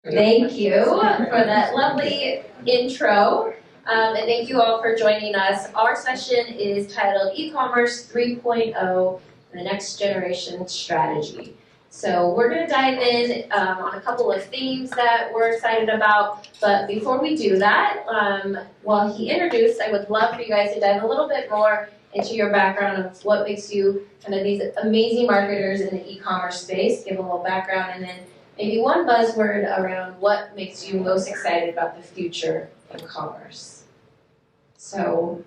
Thank you for that lovely intro. And thank you all for joining us. Our session is titled eCommerce 3.0, the next generation strategy. So we're going to dive in on a couple of themes that we're excited about. But before we do that, while he introduced, I would love for you guys to dive a little bit more into your background of what makes you kind of these amazing marketers in the e-commerce space. Give a little background, and then maybe one buzzword around what makes you most excited about the future of commerce. So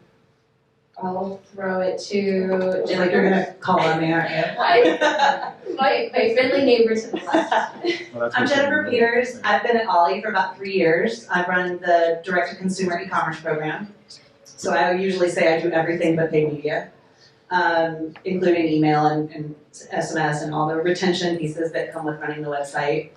I'll throw it to Jennifer. Like you're going to call on me, aren't you? my friendly neighbor to the left. I'm Jennifer Peters. I've been at Olly for about 3 years. I run the direct-to-consumer e-commerce program. So I usually say I do everything but paid media, including email and SMS and all the retention pieces that come with running the website.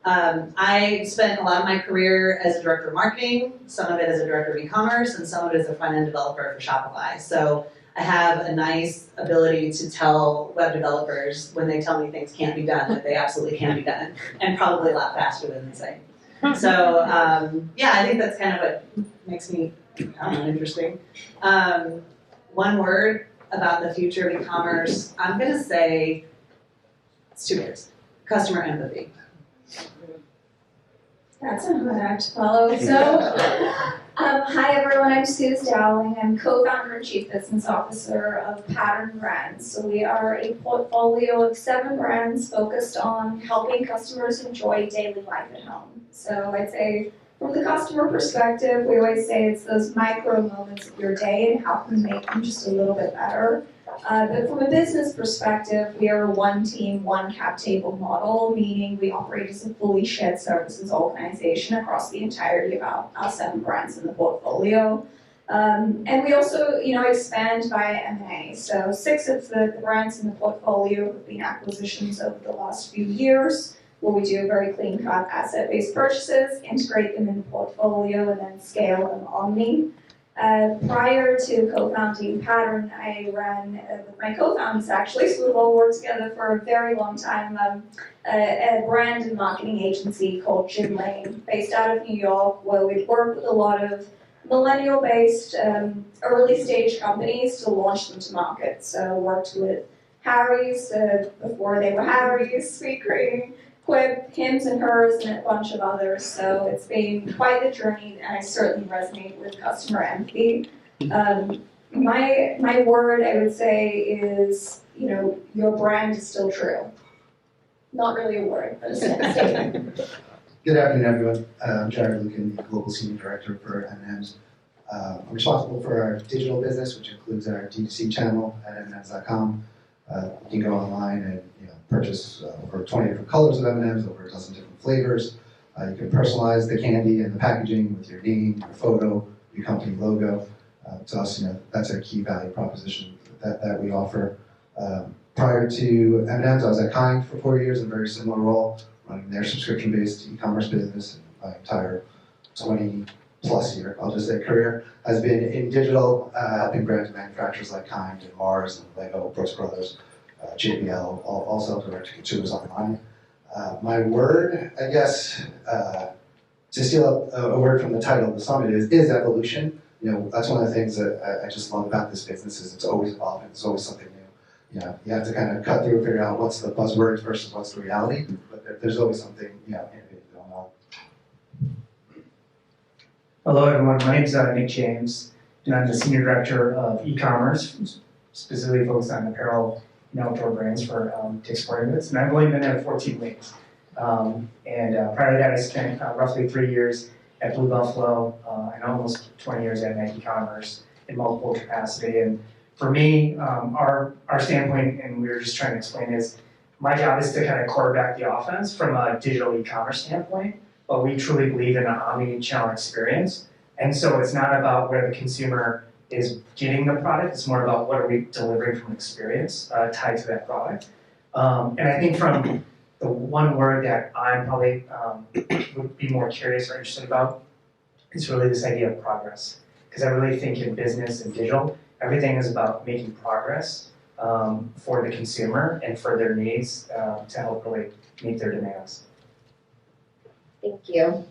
I spent a lot of my career as a director of marketing, some of it as a director of e-commerce, and some of it as a front-end developer for Shopify. So I have a nice ability to tell web developers when they tell me things can't be done, that they absolutely can be done, and probably a lot faster than they say. So yeah, I think that's kind of what makes me, interesting. One word about the future of e-commerce, I'm going to say it's 2 words: customer empathy. That's a hard act to follow. So, hi everyone, I'm Suze Dowling. I'm co-founder and chief business officer of Pattern Brands. So we are a portfolio of 7 brands focused on helping customers enjoy daily life at home. So I'd say from the customer perspective, we always say it's those micro moments of your day and how can we make them just a little bit better. But from a business perspective, we are a one team, one cap table model, meaning we operate as a fully shared services organization across the entirety of our 7 brands in the portfolio. And we also, expand via M&A. So 6 of the brands in the portfolio have been acquisitions over the last few years, where we do very clean-cut asset-based purchases, integrate them in the portfolio, and then scale them omni. Prior to co-founding Pattern, I ran with my co-founders actually, so we've all worked together for a very long time, a brand and marketing agency called Gym Lane, based out of New York, where we've worked with a lot of millennial-based early-stage companies to launch them to market. So worked with Harry's before they were Harry's, Sweet Cream, Quip, Hims and Hers, and a bunch of others. So it's been quite the journey, and I certainly resonate with customer empathy. My word, I would say, is, your brand is still true. Not really a word, but a statement. Good afternoon, everyone. I'm Jarid, Lukin, the Global Senior Director for M&M's. I'm responsible for our digital business, which includes our D2C channel at M&Ms.com. You can go online and purchase over 20 different colors of M&Ms, over a dozen different flavors. You can personalize the candy and the packaging with your name, your photo, your company logo. To us, that's a key value proposition that we offer. Prior to M&M's, I was at Kind for 4 years in a very similar role, running their subscription-based e-commerce business. And my entire 20-plus year, I'll just say, career has been in digital, helping brands and manufacturers like Kind and Mars and Lego, Brooks Brothers, JBL, all sell direct to consumers online. My word, I guess, to steal a word from the title of the summit is evolution. That's one of the things that I just love about this business is it's always evolving. There's always something new. You have to kind of cut through and figure out what's the buzzwords versus what's the reality. But there's always something, innovative going on. Hello, everyone. My name is Nick James, and I'm the Senior Director of e-commerce, specifically focused on apparel and outdoor brands for Dick's Sporting Goods. And I've only been there 14 weeks. And prior to that, I spent roughly 3 years at Blue Buffalo and almost 20 years at Nike Commerce in multiple capacity. And for me, our standpoint, and we were just trying to explain, is my job is to kind of quarterback the offense from a digital e-commerce standpoint, but we truly believe in an omnichannel experience. And so it's not about where the consumer is getting the product, it's more about what are we delivering from experience tied to that product. And I think from the one word that I'm probably would be more curious or interested about is really this idea of progress. Because I really think in business and digital, everything is about making progress for the consumer and for their needs to help really meet their demands. Thank you.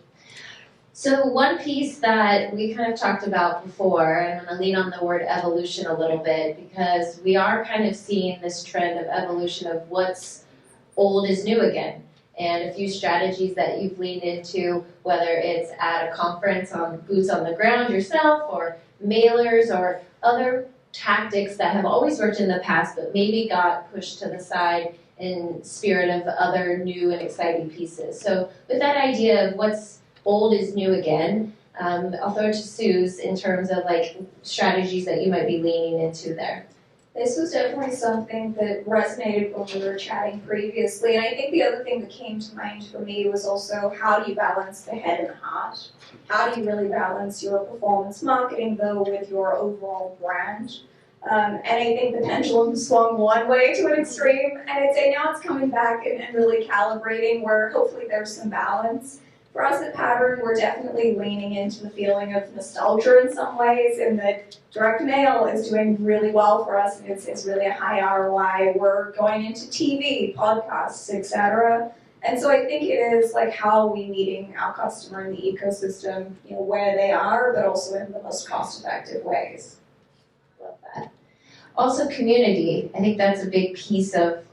So one piece that we kind of talked about before, and I'm going to lean on the word evolution a little bit, because we are kind of seeing this trend of evolution of what's old is new again. And a few strategies that you've leaned into, whether it's at a conference on boots on the ground yourself, or mailers, or other tactics that have always worked in the past but maybe got pushed to the side in spirit of other new and exciting pieces. So with that idea of what's old is new again, I'll throw it to Suze in terms of like strategies that you might be leaning into there. This was definitely something that resonated when we were chatting previously, and I think the other thing that came to mind for me was also how do you balance the head and heart? How do you really balance your performance marketing though with your overall brand? And I think the pendulum swung one way to an extreme, and I'd say now it's coming back and really calibrating where hopefully there's some balance. For us at Pattern, we're definitely leaning into the feeling of nostalgia in some ways, and that direct mail is doing really well for us, and it's really a high ROI. We're going into TV, podcasts, etc. And so I think it is like how are we meeting our customer in the ecosystem, where they are, but also in the most cost-effective ways. Love that. Also community, I think that's a big piece of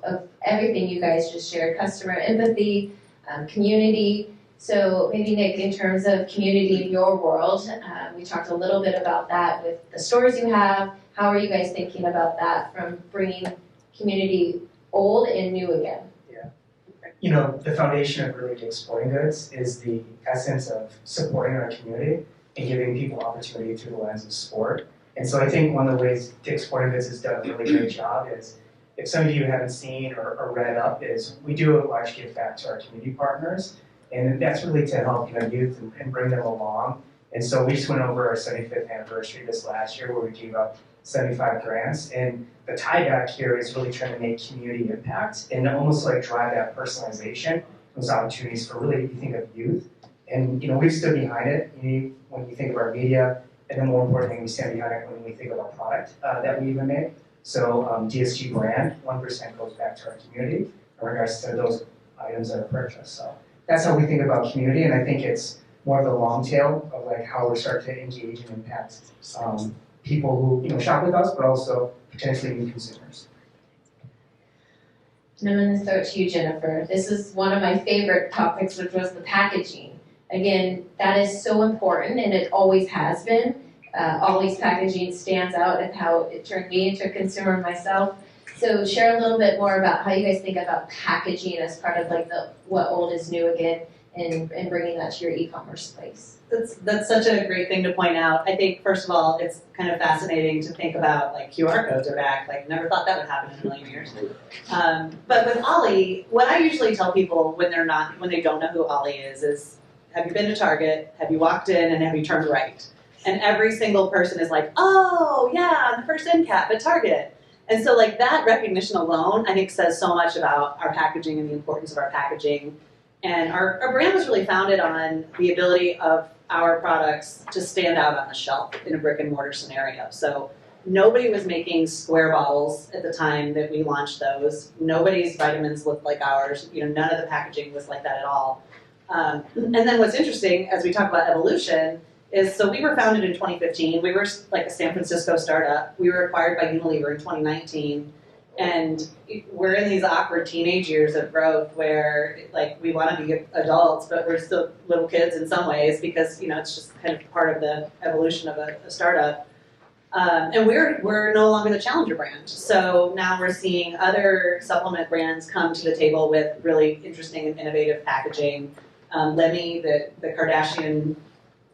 everything you guys just shared. Customer empathy, community. So maybe Nick, in terms of community in your world, we talked a little bit about that with the stores you have. How are you guys thinking about that from bringing community old and new again? The foundation of really Dick's Sporting Goods is the essence of supporting our community and giving people opportunity through the lens of sport. And so I think one of the ways Dick's Sporting Goods has done a really great job is, if some of you haven't seen or read up, is we do a large give back to our community partners. And that's really to help youth and bring them along. And so we just went over our 75th anniversary this last year where we gave up 75 grants. And the tie back here is really trying to make community impact and almost like drive that personalization, those opportunities for really, you think of youth. And we've stood behind it when you think of our media, and then more importantly, we stand behind it when we think of our product that we even make. So DSG brand, 1% goes back to our community in regards to those items that are purchased. So that's how we think about community, and I think it's more of the long tail of like how we're starting to engage and impact people who shop with us, but also potentially new consumers. And I'm going to throw it to you, Jennifer. This is one of my favorite topics, which was the packaging. Again, that is so important, and it always has been. Olly's packaging stands out and how it turned me into a consumer myself. So share a little bit more about how you guys think about packaging as part of like the what old is new again, and bringing that to your e-commerce space. That's such a great thing to point out. I think, first of all, it's kind of fascinating to think about like QR codes are back. Like, never thought that would happen in a million years. But with Olly, what I usually tell people when they don't know who Olly is have you been to Target? Have you walked in and have you turned right? And every single person is like, oh yeah, the first end cap at Target. And so like that recognition alone, I think says so much about our packaging and the importance of our packaging. And our brand was really founded on the ability of our products to stand out on the shelf in a brick and mortar scenario. So nobody was making square bottles at the time that we launched those. Nobody's vitamins looked like ours. None of the packaging was like that at all. And then what's interesting as we talk about evolution is, so we were founded in 2015. We were like a San Francisco startup. We were acquired by Unilever in 2019. And we're in these awkward teenage years of growth where like we want to be adults, but we're still little kids in some ways because, it's just kind of part of the evolution of a startup. And we're no longer the challenger brand. So now we're seeing other supplement brands come to the table with really interesting and innovative packaging. Lemmy, the Kardashian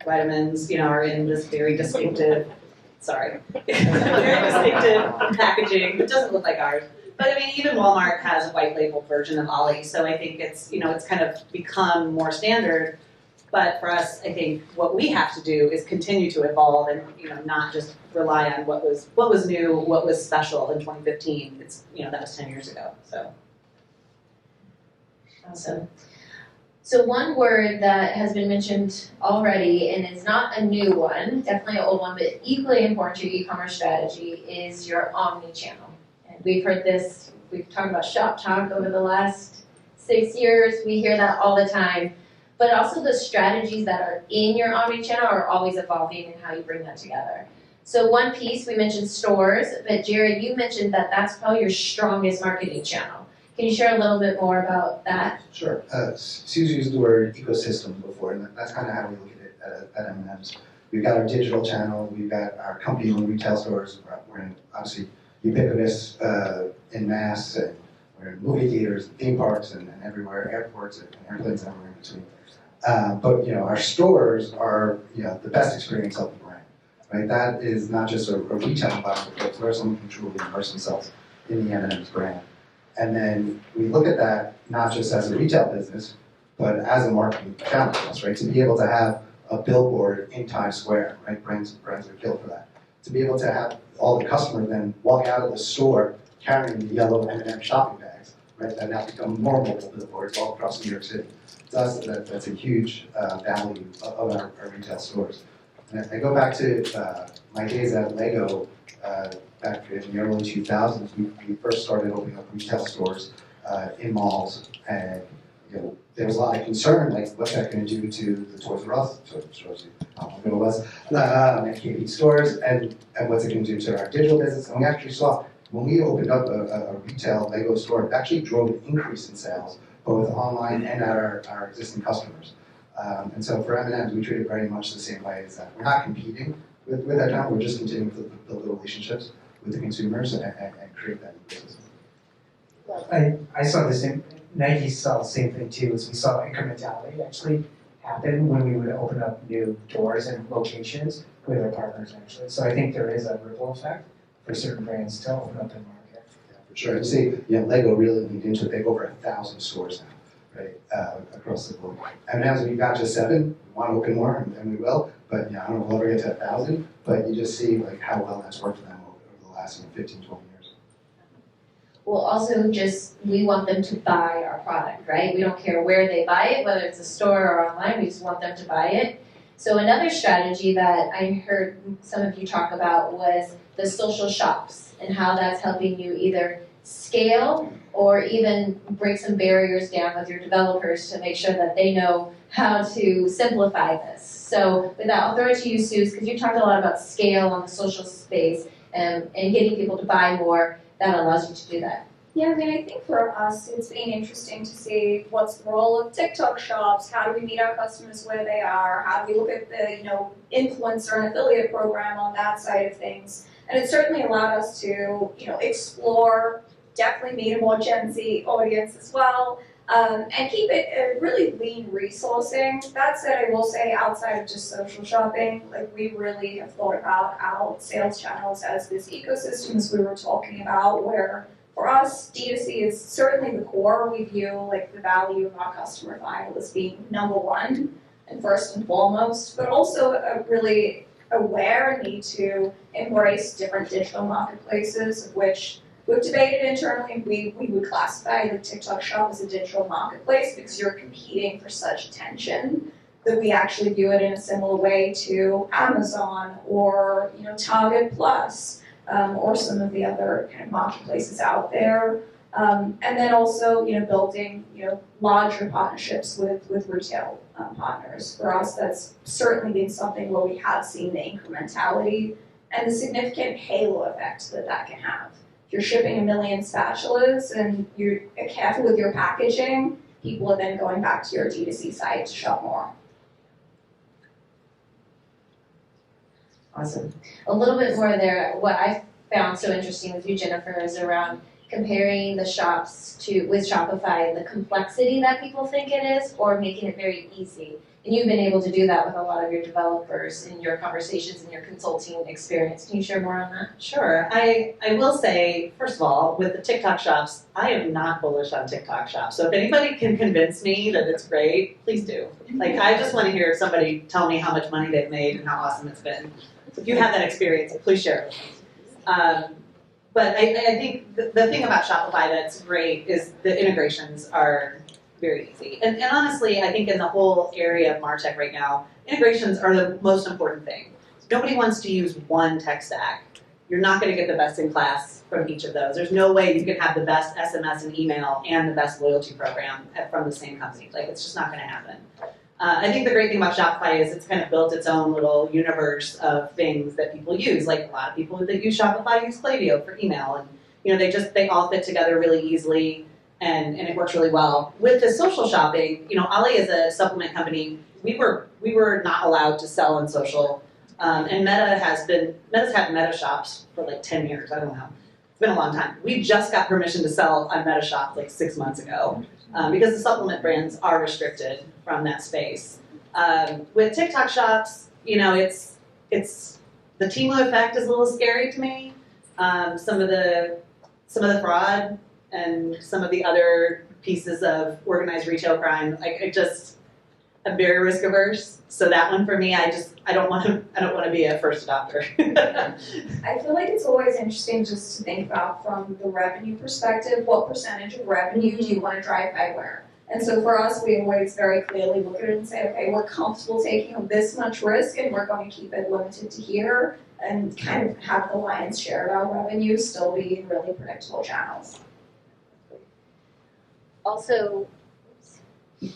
vitamins, are in this very distinctive, very distinctive packaging. It doesn't look like ours. But I mean, even Walmart has a white label version of Olly, so I think it's, it's kind of become more standard. But for us, I think what we have to do is continue to evolve and, not just rely on what was new, what was special in 2015. It's, that was 10 years ago, so. Awesome. So one word that has been mentioned already, and it's not a new one, definitely an old one, but equally important to your e-commerce strategy, is your omnichannel. And we've heard this, we've talked about Shop Talk over the last 6 years, we hear that all the time. but also the strategies that are in your omnichannel are always evolving and how you bring that together. So one piece, we mentioned stores, but Jared, you mentioned that that's probably your strongest marketing channel. Can you share a little bit more about that? Sure. Suze used the word ecosystem before, and that's kind of how we look at it at M&M's. We've got our digital channel, we've got our company-owned retail stores, we're in, obviously ubiquitous in mass, and we're in movie theaters, and theme parks, and everywhere, airports, and airplanes everywhere in between. But our stores are the best experience of the brand, right? That is not just a retail environment, but where someone can truly immerse themselves in the M&M's brand. And then we look at that not just as a retail business, but as a marketing channel for us, right? To be able to have a billboard in Times Square, right? Brands are killed for that. To be able to have all the customers then walk out of the store carrying the yellow M&M shopping bags, right? That now become more mobile billboards all across New York City. To us, that's a huge value of our retail stores. And I go back to my days at Lego back in the early 2000s. We first started opening up retail stores in malls, and there was a lot of concern, like what's that going to do to the Toys R Us, how good it was, and KB stores, and what's it going to do to our digital business. And we actually saw when we opened up a retail Lego store, it actually drove an increase in sales, both online and at our existing customers. And so for M&M's, we treat it very much the same way as that. We're not competing with that channel, we're just continuing to build the relationships with the consumers and create that ecosystem. I saw the same, Nike saw the same thing too, as we saw incrementality actually happen when we would open up new doors and locations with our partners actually. So I think there is a ripple effect for certain brands to open up their market. Yeah, for sure. You see, Lego really leaned into it. They have over 1,000 stores now, right, across the globe. And as we've got just 7, we want to open more, and we will. But I don't know if we'll ever get to 1,000. But you just see like how well that's worked for them over the last 15, 20 years. Well, also we want them to buy our product, right? We don't care where they buy it, whether it's a store or online, we just want them to buy it. So another strategy that I heard some of you talk about was the social shops and how that's helping you either scale or even break some barriers down with your developers to make sure that they know how to simplify this. So with that, I'll throw it to you, Suze, because you talked a lot about scale on the social space and getting people to buy more. That allows you to do that. Yeah, I mean, I think for us, it's been interesting to see what's the role of TikTok shops, how do we meet our customers where they are, how do we look at the, influencer and affiliate program on that side of things. And it certainly allowed us to, explore, definitely meet a more Gen Z audience as well, and keep it a really lean resourcing. That said, I will say outside of just social shopping, we really have thought about our sales channels as this ecosystem as we were talking about, where for us, D2C is certainly the core. We view the value of our customer file as being number one and first and foremost, but also a really aware need to embrace different digital marketplaces, of which we've debated internally. We would classify the TikTok shop as a digital marketplace because you're competing for such attention that we actually view it in a similar way to Amazon or Target Plus or some of the other kind of marketplaces out there. And then also building larger partnerships with retail partners. For us, that's certainly been something where we have seen the incrementality and the significant halo effect that can have. If you're shipping 1 million spatulas and you're careful with your packaging, people are then going back to your D2C site to shop more. Awesome. A little bit more there. What I found so interesting with you, Jennifer, is around comparing the shops with Shopify and the complexity that people think it is, or making it very easy. And you've been able to do that with a lot of your developers in your conversations and your consulting experience. Can you share more on that? Sure. I will say, first of all, with the TikTok shops, I am not bullish on TikTok shops. So if anybody can convince me that it's great, please do. I just want to hear somebody tell me how much money they've made and how awesome it's been. So if you have that experience, please share it with me. But I think the thing about Shopify that's great is the integrations are very easy. And honestly, I think in the whole area of MarTech right now, integrations are the most important thing. Nobody wants to use one tech stack. You're not going to get the best in class from each of those. There's no way you can have the best SMS and email and the best loyalty program from the same company. It's just not going to happen. I think the great thing about Shopify is it's kind of built its own little universe of things that people use. Like a lot of people that use Shopify use Klaviyo for email, and they all fit together really easily, and it works really well. With the social shopping, Olly is a supplement company. We were not allowed to sell on social, and Meta's had Meta shops for like 10 years. I don't know. It's been a long time. We just got permission to sell on Meta Shop like 6 months ago. Because the supplement brands are restricted from that space. With TikTok shops, it's the Temu effect is a little scary to me. Some of the fraud and some of the other pieces of organized retail crime, I'm very risk averse. So that one for me, I don't want to be a first adopter. I feel like it's always interesting just to think about from the revenue perspective, what percentage of revenue do you want to drive by where? And so for us, we always very clearly look at it and say, okay, we're comfortable taking this much risk and we're going to keep it limited to here and kind of have the lion's share of our revenue still be in really predictable channels. Also,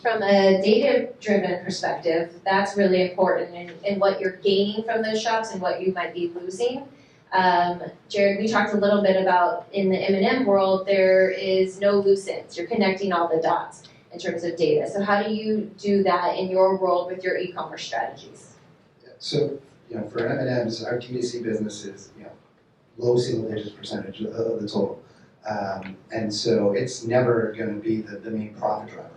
from a data-driven perspective, that's really important in what you're gaining from those shops and what you might be losing. Jared, we talked a little bit about in the M&M world, there is no loose ends. You're connecting all the dots in terms of data. So how do you do that in your world with your e-commerce strategies? So, for M&M's, our D2C business is, low single digits percentage of the total. And so it's never going to be the main profit driver.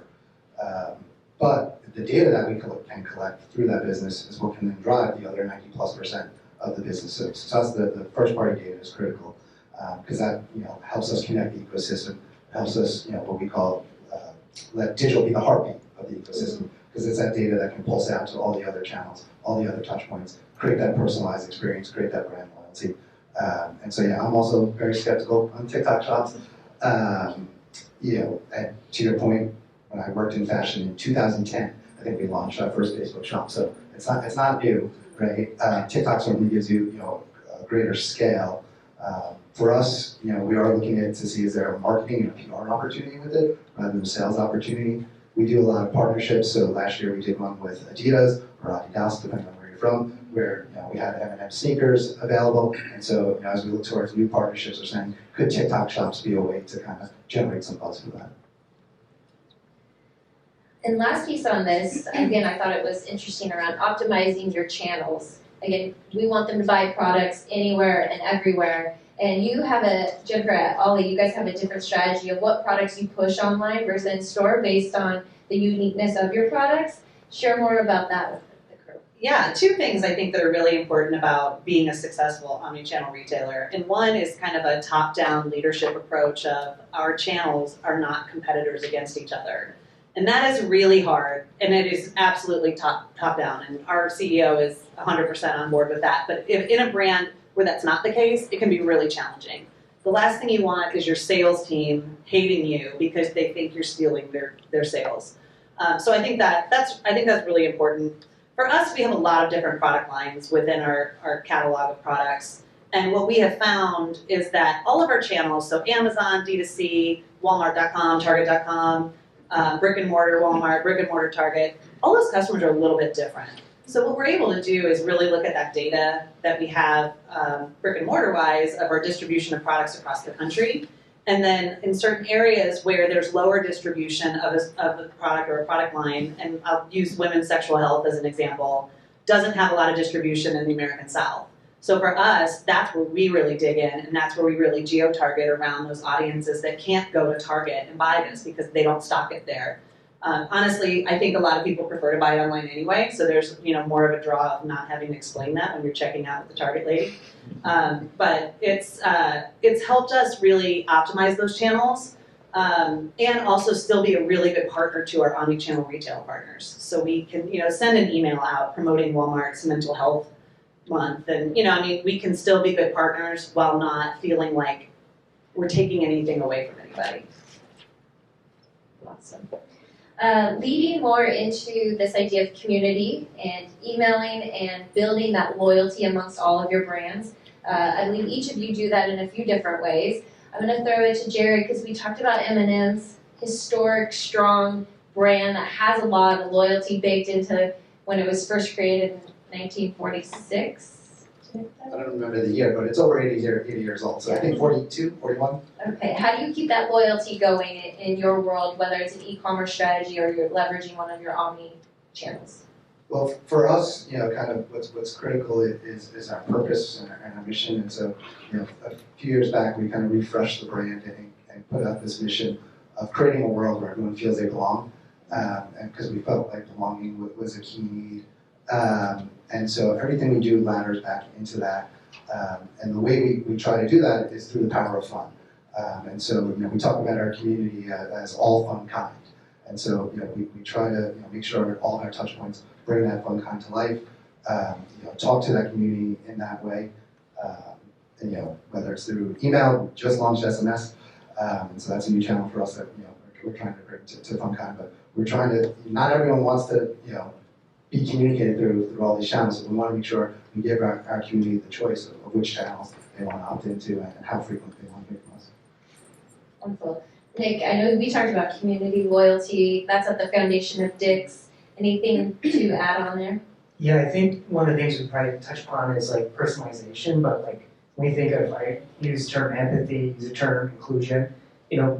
But the data that we can collect through that business is what can then drive the other 90+% of the business. So to us, the first party data is critical because that helps us connect the ecosystem, helps us what we call let digital be the heartbeat of the ecosystem because it's that data that can pulse out to all the other channels, all the other touch points, create that personalized experience, create that brand loyalty. And so I'm also very skeptical on TikTok shops. And to your point, when I worked in fashion in 2010, I think we launched our first Facebook shop. So it's not new, right? TikTok certainly gives you a greater scale. For us, we are looking at to see is there a marketing and a PR opportunity with it rather than a sales opportunity. We do a lot of partnerships. So last year we did one with Adidas or Adidas, depending on where you're from, where we had M&M sneakers available. And so as we look towards new partnerships, we're saying could TikTok shops be a way to kind of generate some buzz for that? And last piece on this, again, I thought it was interesting around optimizing your channels. Again, we want them to buy products anywhere and everywhere. And you have Jennifer at Olly, you guys have a different strategy of what products you push online versus in store based on the uniqueness of your products. Share more about that with the crew. Yeah, two things I think that are really important about being a successful omnichannel retailer. And one is kind of a top-down leadership approach of our channels are not competitors against each other. And that is really hard, and it is absolutely top-down, and our CEO is 100% on board with that. But if in a brand where that's not the case, it can be really challenging. The last thing you want is your sales team hating you because they think you're stealing their sales. So I think that's really important. For us, we have a lot of different product lines within our catalog of products. And what we have found is that all of our channels, so Amazon, D2C, Walmart.com, Target.com, brick and mortar Walmart, brick and mortar Target, all those customers are a little bit different. So what we're able to do is really look at that data that we have brick and mortar wise of our distribution of products across the country. And then in certain areas where there's lower distribution of the product or a product line, and I'll use women's sexual health as an example, doesn't have a lot of distribution in the American South. So for us, that's where we really dig in, and that's where we really geo-target around those audiences that can't go to Target and buy this because they don't stock it there. Honestly, I think a lot of people prefer to buy it online anyway, so there's more of a draw of not having to explain that when you're checking out with the Target lady. But it's helped us really optimize those channels and also still be a really good partner to our omnichannel retail partners. So we can send an email out promoting Walmart's mental health month, and we can still be good partners while not feeling like we're taking anything away from anybody. Awesome. Leading more into this idea of community and emailing and building that loyalty amongst all of your brands. I believe each of you do that in a few different ways. I'm going to throw it to Jared because we talked about M&M's historic, strong brand that has a lot of loyalty baked into when it was first created in 1946. I don't remember the year, but it's over 80 years old, so I think 42, 41. Okay, how do you keep that loyalty going in your world, whether it's an e-commerce strategy or you're leveraging one of your omni channels? Well, for us, kind of what's critical is our purpose and our mission. And so, a few years back, we kind of refreshed the brand and put out this mission of creating a world where everyone feels they belong, and because we felt like belonging was a key need. And so everything we do ladders back into that. And the way we try to do that is through the power of fun. And so, we talk about our community as all fun kind. And so, we try to make sure all of our touch points bring that fun kind to life. Talk to that community in that way. And whether it's through email, we just launched SMS, and so that's a new channel for us that we're trying to bring to fun kind. But we're trying to. Not everyone wants to be communicated through all these channels. So we want to make sure we give our community the choice of which channels they want to opt into and how frequently they want to hear from us. Wonderful. Nick, I know we talked about community loyalty. That's at the foundation of Dick's. Anything to add on there? Yeah, I think one of the things we probably touch upon is like personalization, but like when you think of, I use the term empathy, use the term inclusion,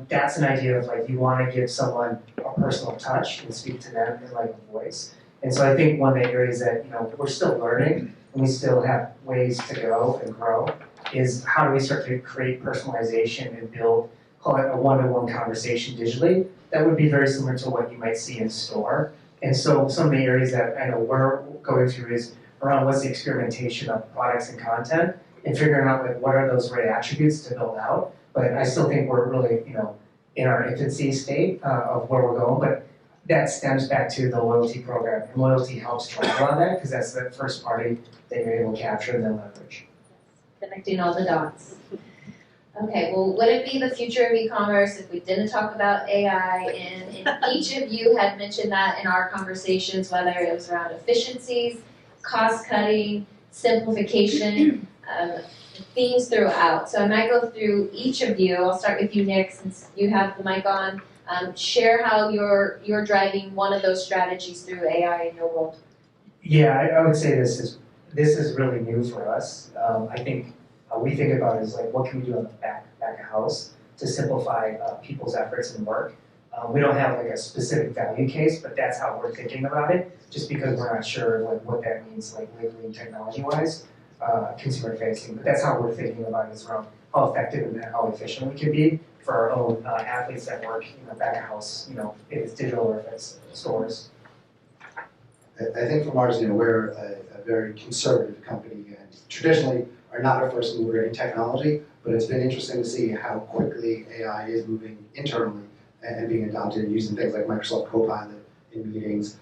that's an idea of like you want to give someone a personal touch and speak to them in like a voice. And so I think one of the areas that we're still learning and we still have ways to go and grow is how do we start to create personalization and build, call it a one-to-one conversation digitally that would be very similar to what you might see in store. And so some of the areas that I know we're going through is around what's the experimentation of products and content and figuring out like what are those right attributes to build out. But I still think we're really in our infancy state of where we're going. But that stems back to the loyalty program. And loyalty helps drive on that because that's the first party that you're able to capture and then leverage. Connecting all the dots. Okay, well, would it be the future of e-commerce if we didn't talk about AI? And each of you had mentioned that in our conversations, whether it was around efficiencies, cost cutting, simplification, themes throughout. So I might go through each of you. I'll start with you, Nick, since you have the mic on. Share how you're driving one of those strategies through AI in your world. Yeah, I would say this is really new for us. I think we think about is like what can we do on the back of house to simplify people's efforts and work. We don't have like a specific value case, but that's how we're thinking about it. Just because we're not sure like what that means like legally and technology-wise, consumer facing. But that's how we're thinking about it is around how effective and how efficient we can be for our own athletes that work back of house. If it's digital or if it's stores. I think from ours, we're a very conservative company and traditionally are not a first mover in technology, but it's been interesting to see how quickly AI is moving internally and being adopted using things like Microsoft Copilot in meetings.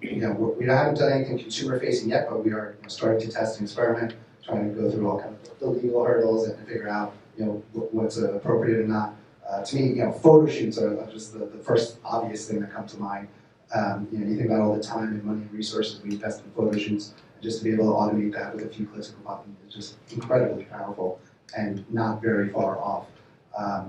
We haven't done anything consumer facing yet, but we are starting to test and experiment, trying to go through all kind of the legal hurdles and figure out what's appropriate and not. To me, photo shoots are just the first obvious thing that comes to mind. You think about all the time and money and resources we invest in photo shoots, and just to be able to automate that with a few clicks of a button is just incredibly powerful and not very far off.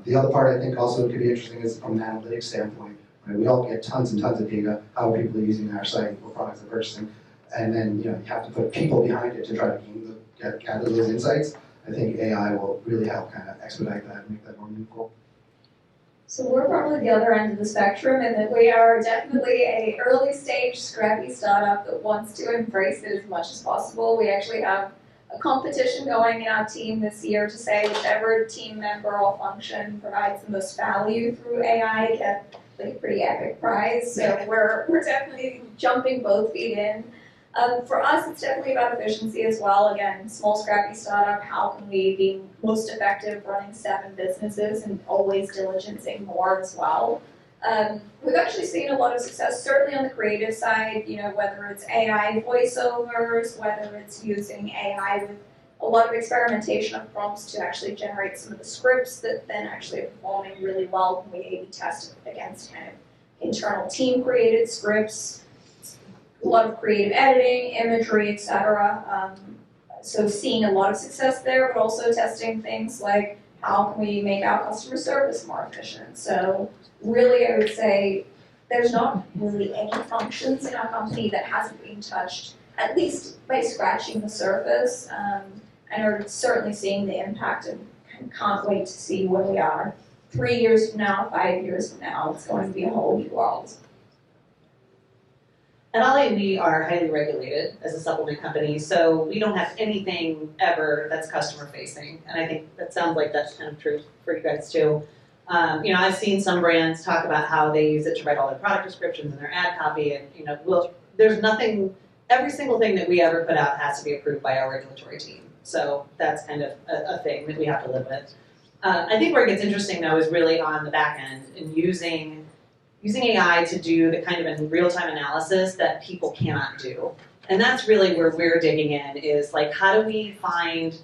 The other part I think also could be interesting is from an analytics standpoint. Right? We all get tons and tons of data, how are people using our site, what products they're purchasing, and then you have to put people behind it to try to gather those insights. I think AI will really help kind of expedite that and make that more meaningful. So we're probably the other end of the spectrum in that we are definitely a early stage scrappy startup that wants to embrace it as much as possible. We actually have a competition going in our team this year to say whichever team member or function provides the most value through AI get like a pretty epic prize. So we're definitely jumping both feet in. For us, it's definitely about efficiency as well. Again, small scrappy startup, how can we be most effective running 7 businesses and always diligencing more as well? We've actually seen a lot of success, certainly on the creative side, whether it's AI voiceovers, whether it's using AI with a lot of experimentation of prompts to actually generate some of the scripts that then actually are performing really well when we A/B test against kind of internal team created scripts. A lot of creative editing, imagery, etc. So seeing a lot of success there, but also testing things like how can we make our customer service more efficient. So really, I would say there's not really any functions in our company that hasn't been touched, at least by scratching the surface. And are certainly seeing the impact and can't wait to see where we are 3 years from now, 5 years from now. It's going to be a whole new world. At Olly, we are highly regulated as a supplement company, so we don't have anything ever that's customer facing. And I think that sounds like that's kind of true for you guys too. I've seen some brands talk about how they use it to write all their product descriptions and their ad copy, and there's nothing. Every single thing that we ever put out has to be approved by our regulatory team. So that's kind of a thing that we have to live with. I think where it gets interesting though is really on the back end and using AI to do the kind of real-time analysis that people cannot do. And that's really where we're digging in is like, how do we find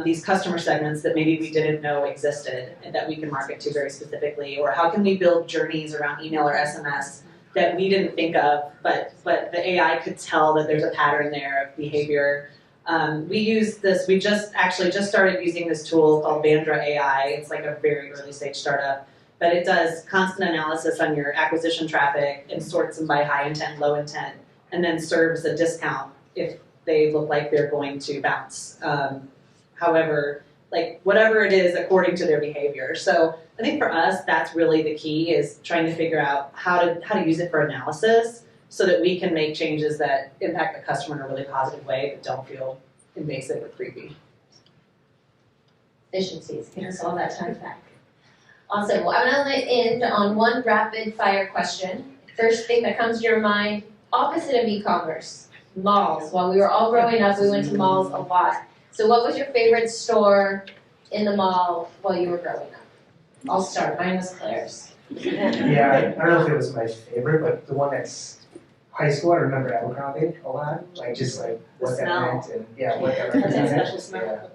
these customer segments that maybe we didn't know existed and that we can market to very specifically, or how can we build journeys around email or SMS that we didn't think of, but the AI could tell that there's a pattern there of behavior. We use this, we just started using this tool called Vandra AI. It's like a very early stage startup, but it does constant analysis on your acquisition traffic and sorts them by high intent, low intent, and then serves a discount if they look like they're going to bounce. However, like whatever it is according to their behavior. So I think for us, that's really the key is trying to figure out how to use it for analysis so that we can make changes that impact the customer in a really positive way but don't feel invasive or creepy. Efficiencies, give us all that time back. Awesome. Well, I'm going to end on one rapid fire question. First thing that comes to your mind, opposite of e-commerce, malls. While we were all growing up, we went to malls a lot. So what was your favorite store in the mall while you were growing up? I'll start. Mine was Claire's. Yeah, I don't know if it was my favorite, but the one that's high school, I remember Abercrombie a lot, like just like what that smell. meant and what that That's a represented. special smell.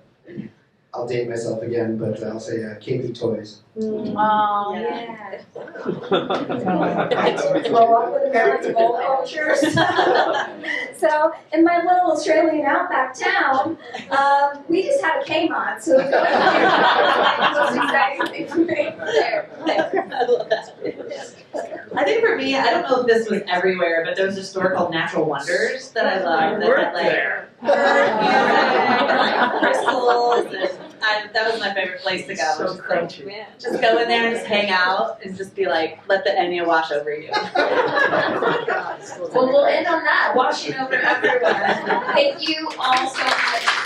I'll date myself again, but I'll say KB Toys. Oh, Yeah. I did grow up with parents of all cultures. So in my little Australian outback town, we just had a Kmart, so it was the exciting thing for me there. I love that. I think for me, I don't know if this was everywhere, but there was a store called Natural Wonders that I loved. That had like crystals, and that was my favorite place to go. So crunchy. Just go in there and just hang out and just be like, let the Enya wash over you. Well, we'll end on that, washing over everyone. Thank you all so much.